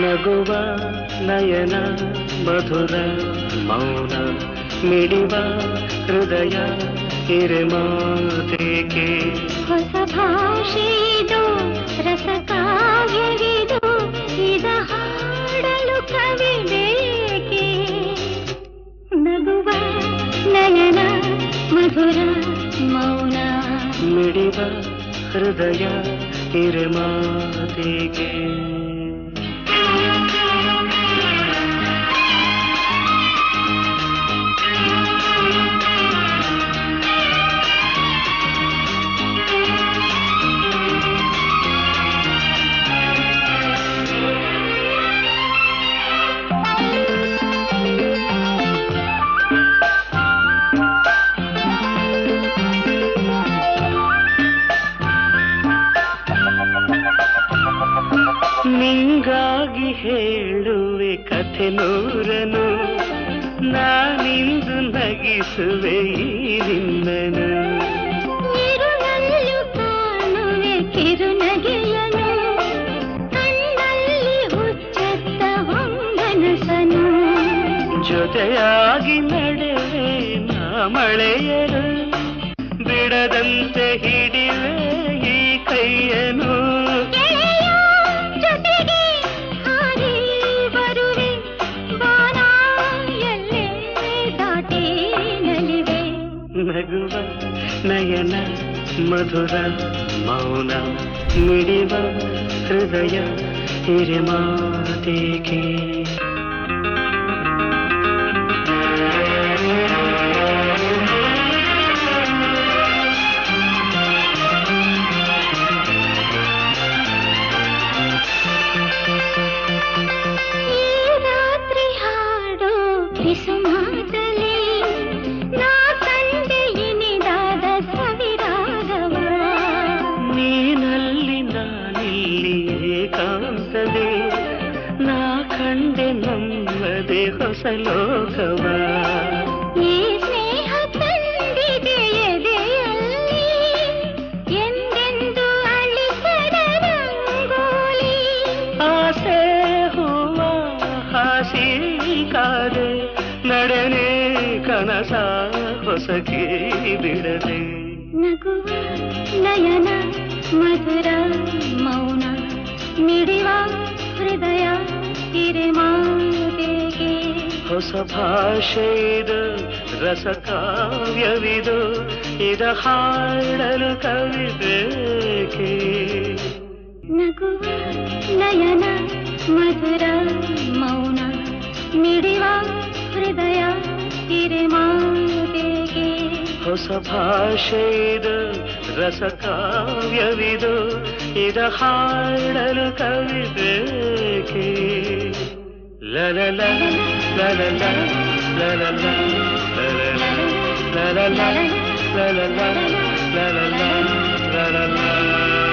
ನಗುವ ನಯನ ಮಧುರ ಮೌನ ಮಿಡಿವ ಹೃದಯ ಹಿರೆಮಾತೇಕೆ ಹೊಸ ಭಾಷೆದು ರಸಕಾವ್ಯವಿದು ಇದ ಹಾಡಲು ಕವಿ ಬೇಕೆ ನಗುವ ನಯನ ಮಧುರ ಮೌನ ಮಿಡಿವ ಹೃದಯ ಹಿರೆಮಾತೇಕೆ ನಿಂಗಾಗಿ ಹೇಳುವೆ ಕಥೆ ನೂರನು ನಾನಿಂದು ನಗಿಸುವೆ ಈ ನಿನ್ನನು ಇರುಳಲ್ಲೂ ಕಾಣುವೆ ಕಿರುನಗೆಯನು ಕಣ್ಣಲ್ಲಿ ಹುಚ್ಚೆತ್ತ ಹೊಂಗನಸನು ಜೊತೆಯಾಗಿ ನಡೆವೆ ನಾ ಮಳೆಯನು ಬಿಡದಂತೆ ಹಿಡಿವೆ ಈ ಕೈಯನು ನಗುವ ನಯನ ಮಧುರ ಮೌನ ಮಿಡಿವ ಹೃದಯ ಹಿರಿಮಾತೇಕೆ ಈ ರಾತ್ರಿ ಹಾಡು ಕಿಸುಮಾತಲಿ ಏಕಾಂತದೆ ನಾ ಕಂಡೆ ನಮ್ಮದೆ ಹೊಸ ಲೋಕವ ಈ ಸ್ನೇಹ ತಂದಿದೆ ಎದೆಯಲ್ಲಿ ಎಂದೆಂದು ಅಳಿಸದ ರಂಗೋಲಿ ಆಸೆ ಹೂವ ಹಾಸಿ ಕಾದೆ ನಡೆನೆ ಕನಸ ಹೊಸಕಿ ಬಿಡದೆ ನಗುವ ನಯನ ಮಧುರ ಮೌನ ಮಿಡಿವ ಹೃದಯ ಹಿರೆಮಾತೆಗೆ ಹೊಸ ಭಾಷೆದು ರಸಕಾವ್ಯವಿದು ಇದ ಹಾಡಲು ಕವಿ ಬೇಕೆ ನಗುವ ನಯನ ಮಧುರ ಮೌನ ಮಿಡಿವ ಹೃದಯ ಹಿರೆಮಾತೆಗೆ ಹೊಸ ಭಾಷೆದು ರಸಕಾವ್ಯವಿದು ಇದ ಹಾಡಲು ಕವಿ ಬೇಕೆ ಲಲಲ ಲಲಲ ಲಲಲ ಲಲಲ ಲಲಲ ಲಲಲ ಲಲಲ ಲಲಲ